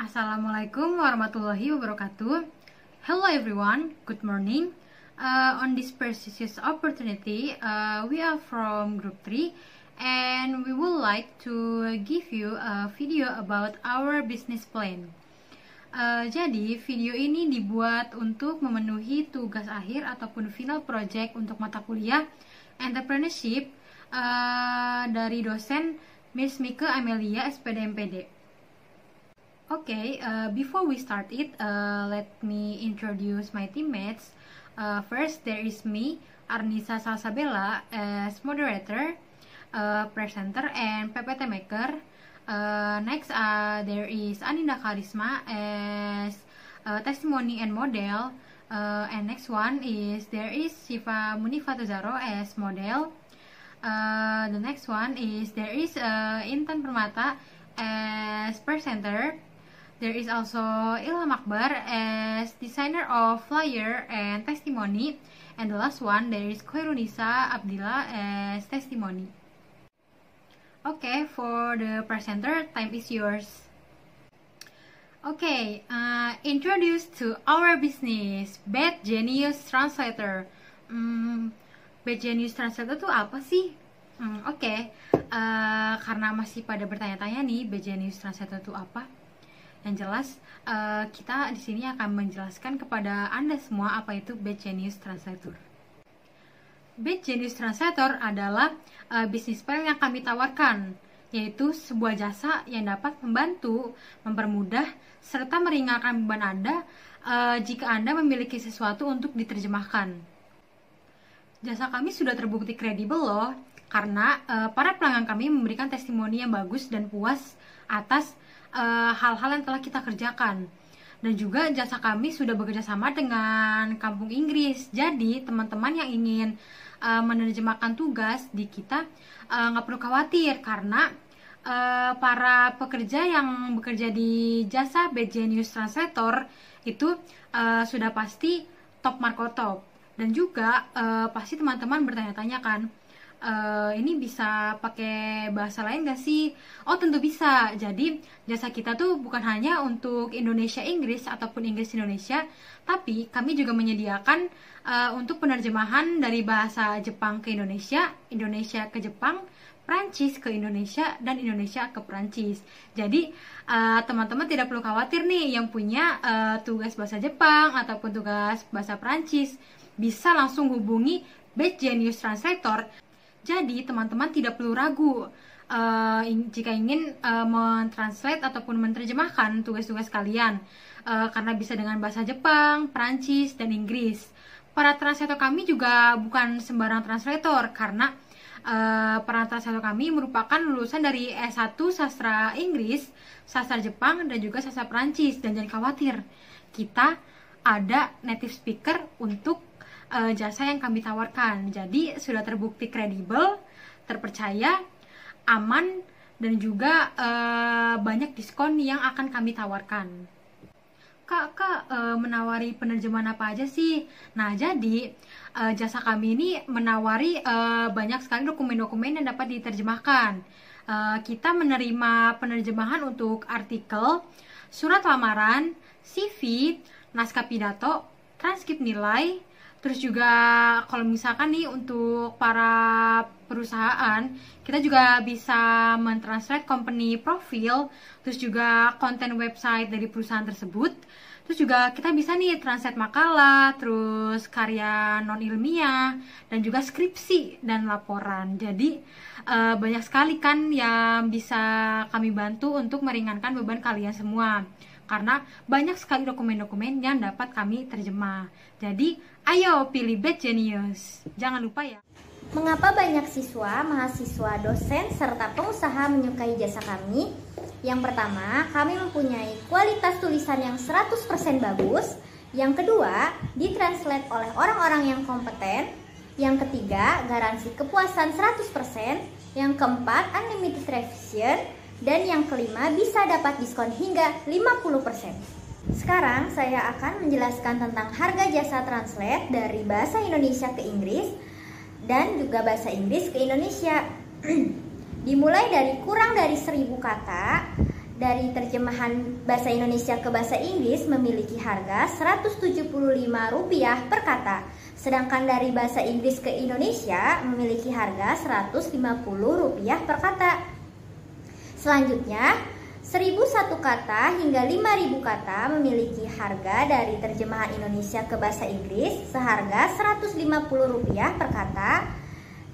Assalamualaikum warahmatullahi wabarakatuh. Hello everyone, good morning. On this precious opportunity, we are from Group 3 and we would like to give you a video about our business plan. Jadi video ini dibuat untuk memenuhi tugas akhir ataupun final project untuk mata kuliah entrepreneurship dari dosen Miss Mika Amelia SPD MPD. Okay, before we start it, let me introduce my teammates. First, there is me, Arnisa Salsabella, as moderator, presenter, and PPT maker. Next, there is Aninda Karisma as testimony and model. And next one is there is Siva Munifatuzaro as model. The next one is there is Intan Permata as presenter. There is also Ilham Akbar as designer of flyer and testimony. And the last one, there is Khairunisa Abdillah as testimony. Okay, for the presenter, time is yours. Okay, introduce to our business, Bad Genius Translator. Bad Genius Translator itu apa sih? Oke, karena masih pada bertanya-tanya nih, Bad Genius Translator itu apa? Yang jelas, kita di sini akan menjelaskan kepada Anda semua apa itu Bad Genius Translator. Bad Genius Translator adalah bisnis plan yang kami tawarkan, yaitu sebuah jasa yang dapat membantu, mempermudah, serta meringankan beban Anda jika Anda memiliki sesuatu untuk diterjemahkan. Jasa kami sudah terbukti kredibel loh, karena para pelanggan kami memberikan testimoni yang bagus dan puas atas hal-hal yang telah kita kerjakan. Dan juga jasa kami sudah bekerja sama dengan Kampung Inggris. Jadi teman-teman yang ingin menerjemahkan tugas di kita nggak perlu khawatir, karena para pekerja yang bekerja di jasa Bad Genius Translator itu sudah pasti top marko top. Dan juga pasti teman-teman bertanya-tanya kan, ini bisa pakai bahasa lain gak sih? Oh, tentu bisa. Jadi jasa kita tuh bukan hanya untuk Indonesia Inggris ataupun Inggris Indonesia, tapi kami juga menyediakan untuk penerjemahan dari bahasa Jepang ke Indonesia, Indonesia ke Jepang, Prancis ke Indonesia, dan Indonesia ke Prancis. Jadi teman-teman tidak perlu khawatir nih, yang punya tugas bahasa Jepang ataupun tugas bahasa Prancis bisa langsung hubungi Bad Genius Translator. Jadi teman-teman tidak perlu ragu jika ingin mentranslate ataupun menerjemahkan tugas-tugas kalian, karena bisa dengan bahasa Jepang, Prancis, dan Inggris. Para translator kami juga bukan sembarang translator, karena para translator kami merupakan lulusan dari S1 Sastra Inggris, Sastra Jepang, dan juga Sastra Prancis. Dan jangan khawatir, kita ada native speaker untuk jasa yang kami tawarkan. Jadi sudah terbukti kredibel, terpercaya, aman, dan juga banyak diskon yang akan kami tawarkan. Kak, menawari penerjemahan apa aja sih? Nah, jadi jasa kami ini menawari banyak sekali dokumen-dokumen yang dapat diterjemahkan. Kita menerima penerjemahan untuk artikel, surat lamaran, CV, naskah pidato, transkrip nilai. Terus juga kalau misalkan nih untuk para perusahaan, kita juga bisa mentranslate company profile, terus juga konten website dari perusahaan tersebut. Terus juga kita bisa nih translate makalah, terus karya non ilmiah, dan juga skripsi dan laporan. Jadi banyak sekali kan yang bisa kami bantu untuk meringankan beban kalian semua, karena banyak sekali dokumen-dokumen yang dapat kami terjemah. Jadi ayo pilih Bad Genius. Jangan lupa ya. Mengapa banyak siswa, mahasiswa, dosen, serta pengusaha menyukai jasa kami? Yang pertama, kami mempunyai kualitas tulisan yang 100% bagus. Yang kedua, ditranslate oleh orang-orang yang kompeten. Yang ketiga, garansi kepuasan 100%. Yang keempat, unlimited revision. Dan yang kelima, bisa dapat diskon hingga 50%. Sekarang saya akan menjelaskan tentang harga jasa translate dari bahasa Indonesia ke Inggris dan juga bahasa Inggris ke Indonesia. Dimulai dari kurang dari 1000 kata dari terjemahan bahasa Indonesia ke bahasa Inggris memiliki harga Rp175 per kata. Sedangkan dari bahasa Inggris ke Indonesia memiliki harga Rp150 per kata. Selanjutnya, 1.001 kata hingga 5.000 kata memiliki harga dari terjemahan Indonesia ke bahasa Inggris seharga Rp150 per kata.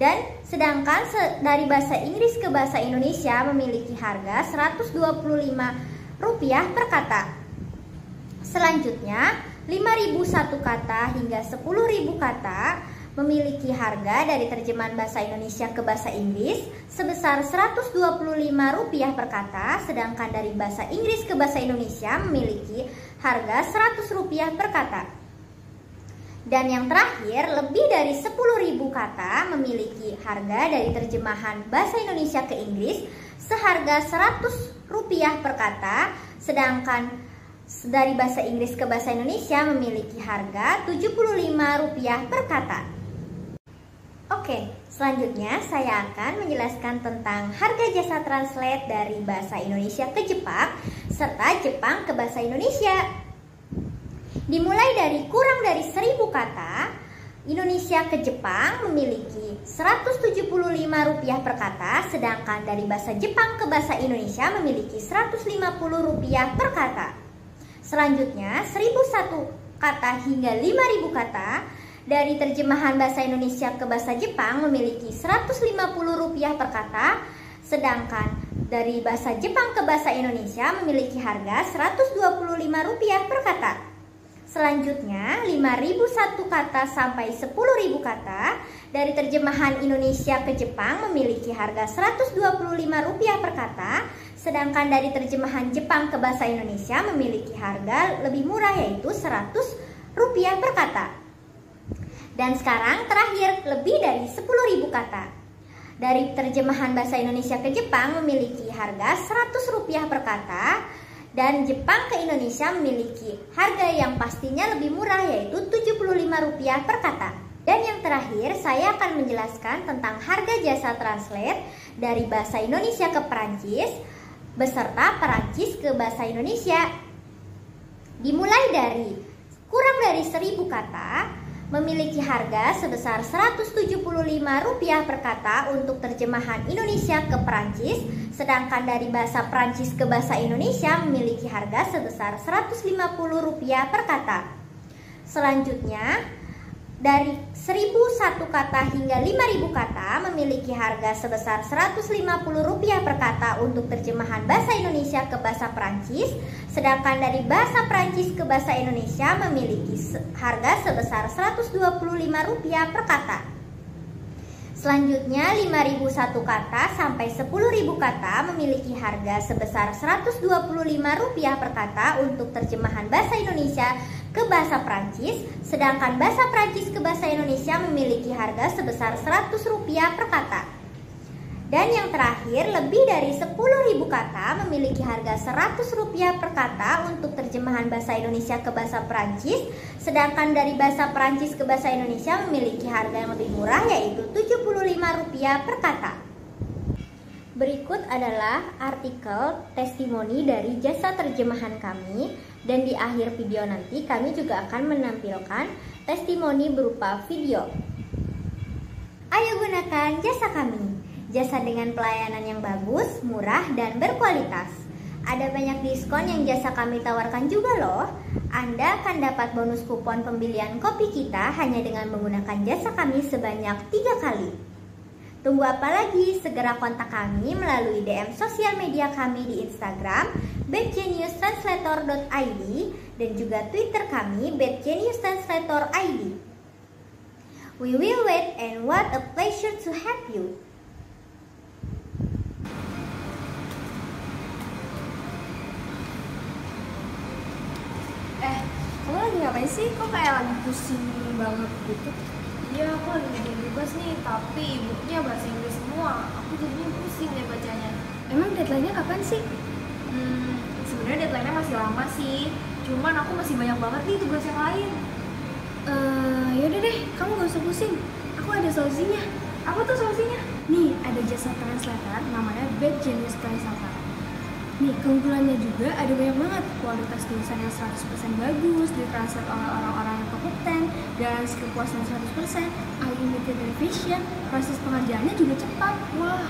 Dan sedangkan dari bahasa Inggris ke bahasa Indonesia memiliki harga Rp125 per kata. Selanjutnya, 5.001 kata hingga 10.000 kata memiliki harga dari terjemahan bahasa Indonesia ke bahasa Inggris sebesar Rp125 per kata, sedangkan dari bahasa Inggris ke bahasa Indonesia memiliki harga Rp100 per kata. Dan yang terakhir, lebih dari 10.000 kata memiliki harga dari terjemahan bahasa Indonesia ke Inggris seharga Rp100 per kata, sedangkan dari bahasa Inggris ke bahasa Indonesia memiliki harga Rp75 per kata. Oke, selanjutnya saya akan menjelaskan tentang harga jasa translate dari bahasa Indonesia ke Jepang serta Jepang ke bahasa Indonesia. Dimulai dari kurang dari 1.000 kata, Indonesia ke Jepang memiliki Rp175 per kata, sedangkan dari bahasa Jepang ke bahasa Indonesia memiliki Rp150 per kata. Selanjutnya, 1.001 kata hingga 5.000 kata dari terjemahan bahasa Indonesia ke bahasa Jepang memiliki Rp150 per kata, sedangkan dari bahasa Jepang ke bahasa Indonesia memiliki harga Rp125 per kata. Selanjutnya, 5.001 kata sampai 10.000 kata dari terjemahan Indonesia ke Jepang memiliki harga Rp125 per kata, sedangkan dari terjemahan Jepang ke bahasa Indonesia memiliki harga lebih murah yaitu Rp100 per kata. Dan sekarang terakhir, lebih dari 10.000 kata dari terjemahan bahasa Indonesia ke Jepang memiliki harga Rp100 per kata, dan Jepang ke Indonesia memiliki harga yang pastinya lebih murah yaitu Rp75 per kata. Dan yang terakhir, saya akan menjelaskan tentang harga jasa translate dari bahasa Indonesia ke Perancis beserta Perancis ke bahasa Indonesia. Dimulai dari kurang dari 1.000 kata memiliki harga sebesar Rp175 per kata untuk terjemahan Indonesia ke Perancis, sedangkan dari bahasa Perancis ke bahasa Indonesia memiliki harga sebesar Rp150 per kata. Selanjutnya, dari 1.001 kata hingga 5.000 kata memiliki harga sebesar Rp150 per kata untuk terjemahan bahasa Indonesia ke bahasa Perancis, sedangkan dari bahasa Perancis ke bahasa Indonesia memiliki harga sebesar Rp125 per kata. Selanjutnya, 5.001 kata sampai 10.000 kata memiliki harga sebesar Rp125 per kata untuk terjemahan bahasa Indonesia ke bahasa Prancis, sedangkan bahasa Prancis ke bahasa Indonesia memiliki harga sebesar Rp100 per kata. Dan yang terakhir, lebih dari 10.000 kata memiliki harga Rp100 per kata untuk terjemahan bahasa Indonesia ke bahasa Perancis, sedangkan dari bahasa Perancis ke bahasa Indonesia memiliki harga yang lebih murah yaitu Rp75 per kata. Berikut adalah artikel testimoni dari jasa terjemahan kami, dan di akhir video nanti kami juga akan menampilkan testimoni berupa video. Ayo gunakan jasa kami. Jasa dengan pelayanan yang bagus, murah, dan berkualitas. Ada banyak diskon yang jasa kami tawarkan juga loh. Anda akan dapat bonus kupon pembelian kopi kita hanya dengan menggunakan jasa kami sebanyak 3 kali. Tunggu apa lagi? Segera kontak kami melalui DM sosial media kami di Instagram @geniustranslator.id dan juga Twitter kami @geniustranslator.id. We will wait, and what a pleasure to have you. Kamu lagi ngapain sih? Kok kayak lagi pusing banget gitu? Iya, aku lagi ngerjain tugas nih, tapi bukunya bahasa Inggris semua. Aku jadinya pusing deh bacanya. Emang deadline-nya kapan sih? Sebenarnya deadline-nya masih lama sih. Cuman aku masih banyak banget nih tugas yang lain. Yaudah deh, kamu gak usah pusing. Aku ada solusinya. Apa tuh solusinya? Nih, ada jasa translator namanya Bad Genius Translator. Nih, keunggulannya juga ada banyak banget. Kualitas tulisan yang 100% bagus, ditranslate oleh orang-orang yang kompeten, garansi kepuasan 100%, unlimited revision, proses pengerjaannya juga cepat. Wah,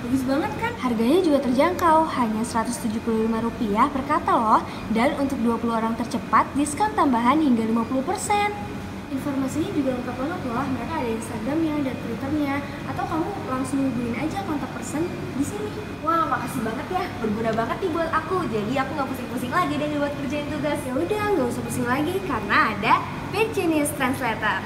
bagus banget kan? Harganya juga terjangkau, hanya Rp175 per kata loh. Dan untuk 20 orang tercepat, diskon tambahan hingga 50%. Informasinya juga lengkap banget loh. Mereka ada Instagramnya, ada Twitternya, atau kamu langsung hubungin aja kontak person di sini. Wah, makasih banget ya. Berguna banget nih buat aku. Jadi aku nggak pusing-pusing lagi deh buat kerjain tugas. Ya udah, nggak usah pusing lagi karena ada Bad Genius Translator.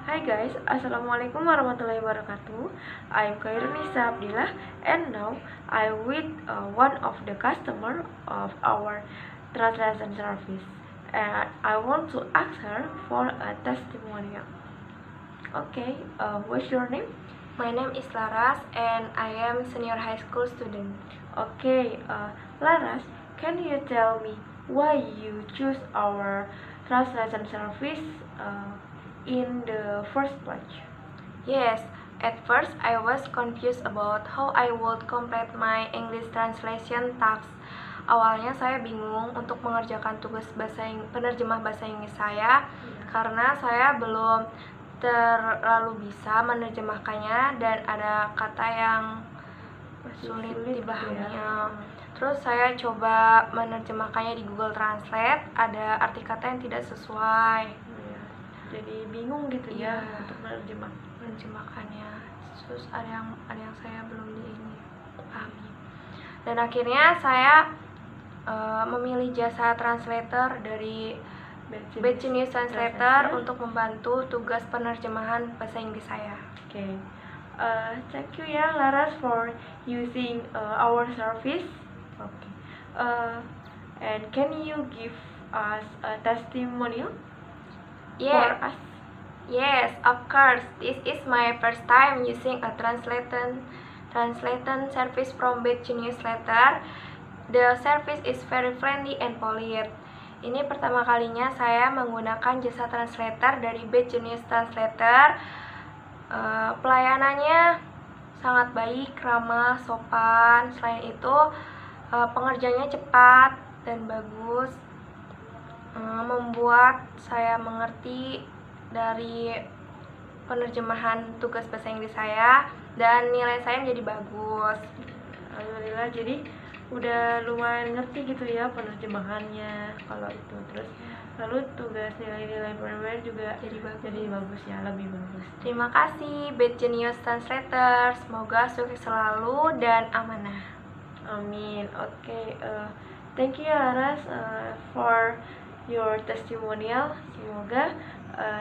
Hi guys, Assalamualaikum warahmatullahi wabarakatuh. I'm Khairunisa Abdillah and now I'm with one of the customer of our translation service and I want to ask her for a testimonial. Okay, what's your name? My name is Laras and I am senior high school student. Okay, Laras, can you tell me why you choose our translation service in the first place? Yes, at first I was confused about how I would complete my English translation tasks. Awalnya saya bingung untuk mengerjakan tugas penerjemah bahasa Inggris saya karena saya belum terlalu bisa menerjemahkannya dan ada kata yang sulit dipahaminya. Terus saya coba menerjemahkannya di Google Translate, ada arti kata yang tidak sesuai. Jadi bingung gitu ya untuk menerjemahkannya. Terus ada yang saya belum pahami. Dan akhirnya saya memilih jasa translator dari Bad Genius Translator untuk membantu tugas penerjemahan bahasa Inggris saya. Okay. Thank you ya Laras for using our service. Okay. And can you give us a testimonial? For us? Yes, of course. This is my first time using a translation service from Bad Genius Translator. The service is very friendly and polite. Ini pertama kalinya saya menggunakan jasa translator dari Bad Genius Translator. Pelayanannya sangat baik, ramah, sopan. Selain itu, pengerjaannya cepat dan bagus. Membuat saya mengerti dari penerjemahan tugas bahasa Inggris saya dan nilai saya menjadi bagus. Alhamdulillah, jadi udah lumayan ngerti gitu ya penerjemahannya kalau itu. Terus lalu tugas nilai-nilai primer juga jadi bagus ya, lebih bagus. Terima kasih Bad Genius Translator, semoga sukses selalu dan amanah. Amin. Okay, thank you Laras for your testimonial. Semoga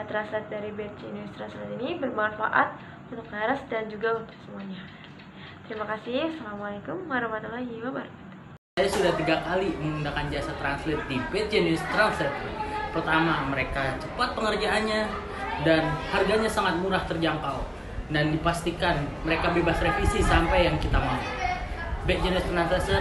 translate dari Bad Genius Translator ini bermanfaat untuk Laras dan juga untuk semuanya. Terima kasih. Assalamualaikum warahmatullahi wabarakatuh. Saya sudah 3 kali menggunakan jasa translate di Bad Genius Translator. Pertama, mereka cepat pengerjaannya dan harganya sangat murah terjangkau dan dipastikan mereka bebas revisi sampai yang kita mau. Bad Genius Translator